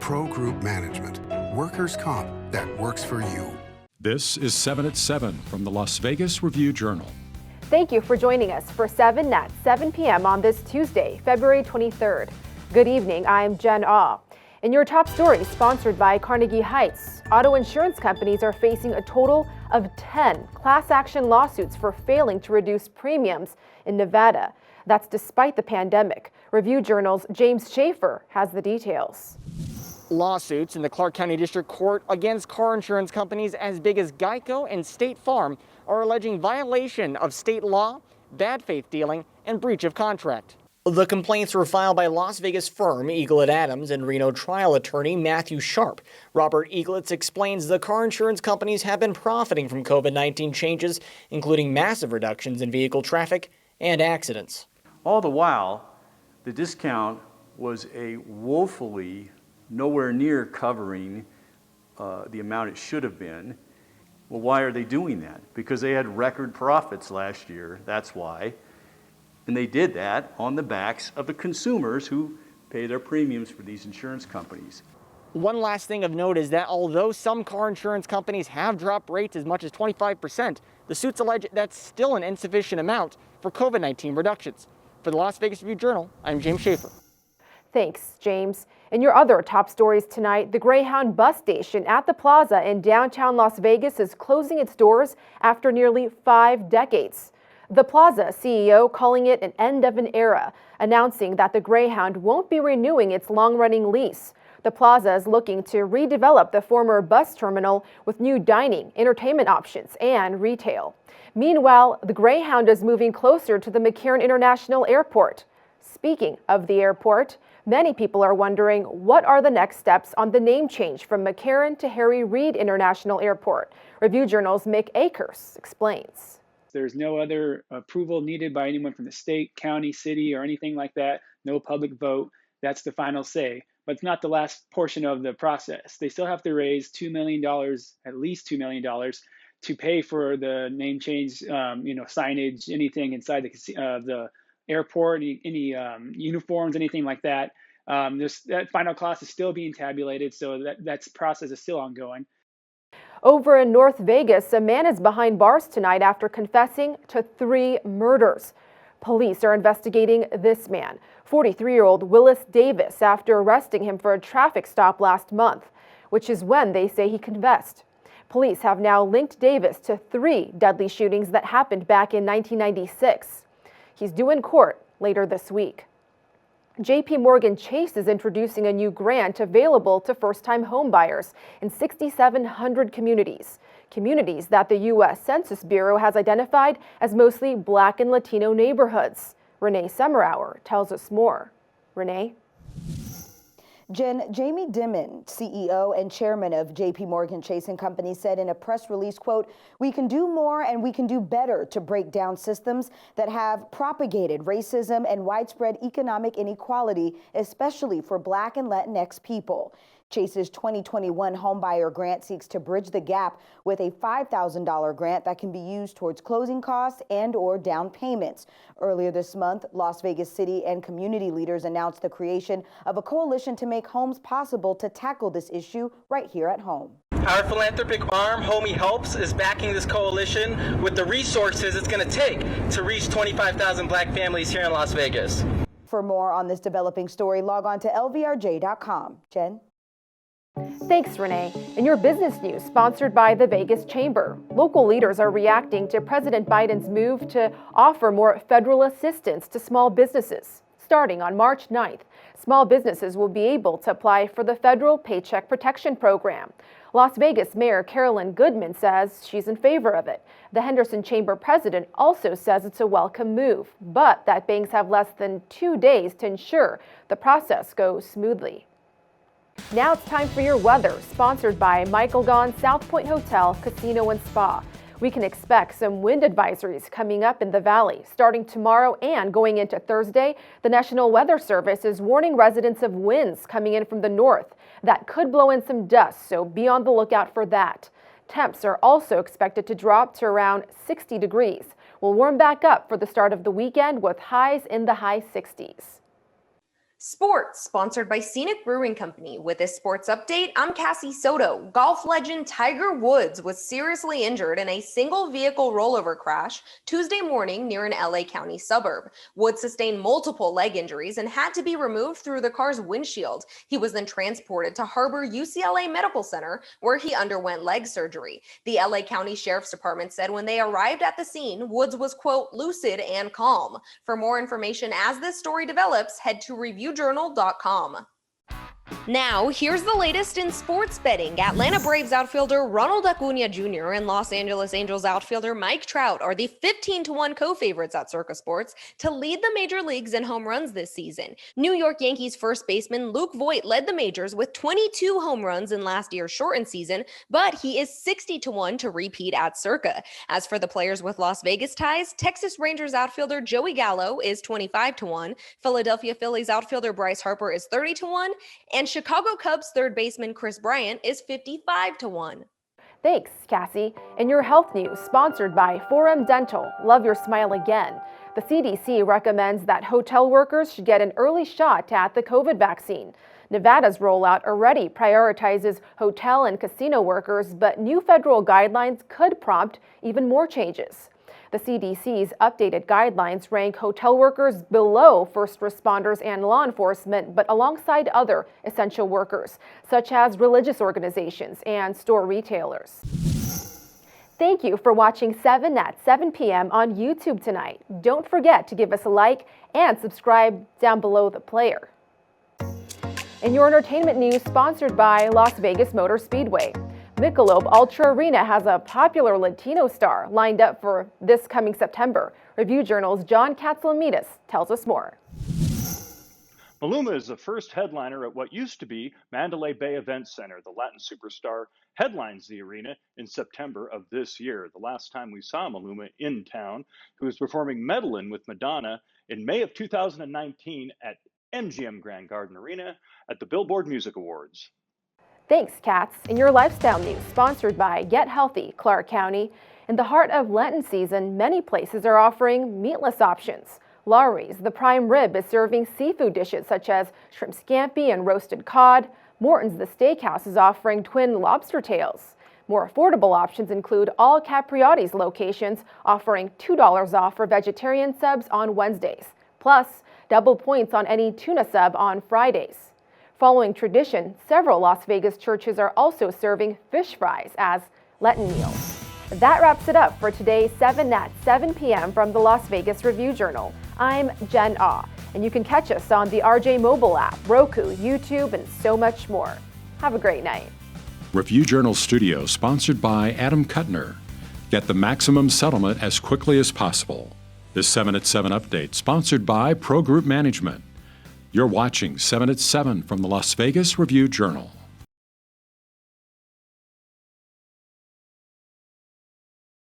Pro Group Management. Workers' comp that works for you. This is 7 at 7 from the Las Vegas Review-Journal. Thank you for joining us for 7 at 7 p.m. on this Tuesday, February 23rd. Good evening, I'm Jen Ah. In your top story, sponsored by Carnegie Heights, auto insurance companies are facing a total of 10 class action lawsuits for failing to reduce premiums in Nevada. That's despite the pandemic. Review-Journal's James Schaefer has the details. Lawsuits in the Clark County District Court against car insurance companies as big as Geico and State Farm are alleging violation of state law, bad faith dealing, and breach of contract. The complaints were filed by Las Vegas firm Eaglet Adams and Reno trial attorney Matthew Sharp. Robert Eaglets explains the car insurance companies have been profiting from COVID-19 changes, including massive reductions in vehicle traffic and accidents. All the while, the discount was a woefully nowhere near covering the amount it should have been. Well, why are they doing that? Because they had record profits last year, that's why. And they did that on the backs of the consumers who pay their premiums for these insurance companies. One last thing of note is that although some car insurance companies have dropped rates as much as 25%, the suits allege that's still an insufficient amount for COVID-19 reductions. For the Las Vegas Review-Journal, I'm James Schaefer. Thanks, James. In your other top stories tonight, the Greyhound bus station at the Plaza in downtown Las Vegas is closing its doors after nearly 5 decades. The Plaza CEO calling it an end of an era, announcing that the Greyhound won't be renewing its long-running lease. The Plaza is looking to redevelop the former bus terminal with new dining, entertainment options, and retail. Meanwhile, the Greyhound is moving closer to the McCarran International Airport. Speaking of the airport, many people are wondering what are the next steps on the name change from McCarran to Harry Reid International Airport. Review-Journal's Mick Akers explains. There's no other approval needed by anyone from the state, county, city, or anything like that. No public vote. That's the final say. But it's not the last portion of the process. They still have to raise $2 million, at least $2 million, to pay for the name change, signage, anything inside the airport, any uniforms, anything like that. That final cost is still being tabulated, so that process is still ongoing. Over in North Vegas, a man is behind bars tonight after confessing to 3 murders. Police are investigating this man, 43-year-old Willis Davis, after arresting him for a traffic stop last month, which is when they say he confessed. Police have now linked Davis to 3 deadly shootings that happened back in 1996. He's due in court later this week. JP Chase is introducing a new grant available to first-time homebuyers in 6,700 communities that the U.S. Census Bureau has identified as mostly Black and Latino neighborhoods. Renee Summerhour tells us more. Renee? Jen, Jamie Dimon, CEO and chairman of JP Chase & Company, said in a press release, quote, "We can do more and we can do better to break down systems that have propagated racism and widespread economic inequality, especially for Black and Latinx people." Chase's 2021 homebuyer grant seeks to bridge the gap with a $5,000 grant that can be used towards closing costs and/or down payments. Earlier this month, Las Vegas city and community leaders announced the creation of a coalition to make homes possible to tackle this issue right here at home. Our philanthropic arm, Homie Helps, is backing this coalition with the resources it's going to take to reach 25,000 Black families here in Las Vegas. For more on this developing story, log on to lvrj.com. Jen? Thanks, Renee. In your business news, sponsored by the Vegas Chamber, local leaders are reacting to President Biden's move to offer more federal assistance to small businesses. Starting on March 9th, small businesses will be able to apply for the federal Paycheck Protection Program. Las Vegas Mayor Carolyn Goodman says she's in favor of it. The Henderson Chamber president also says it's a welcome move, but that banks have less than 2 days to ensure the process goes smoothly. Now it's time for your weather, sponsored by Michael Gaughan South Point Hotel, Casino and Spa. We can expect some wind advisories coming up in the valley. Starting tomorrow and going into Thursday, the National Weather Service is warning residents of winds coming in from the north that could blow in some dust, so be on the lookout for that. Temps are also expected to drop to around 60 degrees. We'll warm back up for the start of the weekend with highs in the high 60s. Sports, sponsored by Scenic Brewing Company. With this sports update, I'm Cassie Soto. Golf legend Tiger Woods was seriously injured in a single vehicle rollover crash Tuesday morning near an LA County suburb. Woods sustained multiple leg injuries and had to be removed through the car's windshield. He was then transported to Harbor UCLA Medical Center, where he underwent leg surgery. The LA County Sheriff's Department said when they arrived at the scene, Woods was, quote, lucid and calm. For more information as this story develops, head to reviewjournal.com. Now, here's the latest in sports betting. Atlanta Braves outfielder Ronald Acuna Jr. and Los Angeles Angels outfielder Mike Trout are the 15-1 co-favorites at Circa Sports to lead the major leagues in home runs this season. New York Yankees first baseman Luke Voit led the majors with 22 home runs in last year's shortened season, but he is 60-1 to repeat at Circa. As for the players with Las Vegas ties, Texas Rangers outfielder Joey Gallo is 25-1, Philadelphia Phillies outfielder Bryce Harper is 30-1, and Chicago Cubs third baseman Chris Bryant is 55-1. Thanks, Cassie. In your health news, sponsored by Forum Dental, love your smile again. The CDC recommends that hotel workers should get an early shot at the COVID vaccine. Nevada's rollout already prioritizes hotel and casino workers, but new federal guidelines could prompt even more changes. The CDC's updated guidelines rank hotel workers below first responders and law enforcement, but alongside other essential workers, such as religious organizations and store retailers. Thank you for watching 7 at 7 p.m. on YouTube tonight. Don't forget to give us a like and subscribe down below the player. In your entertainment news, sponsored by Las Vegas Motor Speedway. Michelob Ultra Arena has a popular Latino star lined up for this coming September. Review Journal's John Katzilamides tells us more. Maluma is the first headliner at what used to be Mandalay Bay Events Center. The Latin superstar headlines the arena in September of this year. The last time we saw Maluma in town, who was performing Medellin with Madonna in May of 2019 at MGM Grand Garden Arena at the Billboard Music Awards. Thanks, Katz. In your lifestyle news, sponsored by Get Healthy, Clark County. In the heart of Lenten season, many places are offering meatless options. Lawry's, the prime rib, is serving seafood dishes such as shrimp scampi and roasted cod. Morton's, the steakhouse, is offering twin lobster tails. More affordable options include all Capriotti's locations offering $2 off for vegetarian subs on Wednesdays, plus double points on any tuna sub on Fridays. Following tradition, several Las Vegas churches are also serving fish fries as Lenten meals. That wraps it up for today's 7 at 7 p.m. from the Las Vegas Review Journal. I'm Jen Ah, and you can catch us on the RJ mobile app, Roku, YouTube, and so much more. Have a great night. Review Journal Studio, sponsored by Adam Kuttner. Get the maximum settlement as quickly as possible. This 7 at 7 update, sponsored by Pro Group Management. You're watching 7 at 7 from the Las Vegas Review Journal.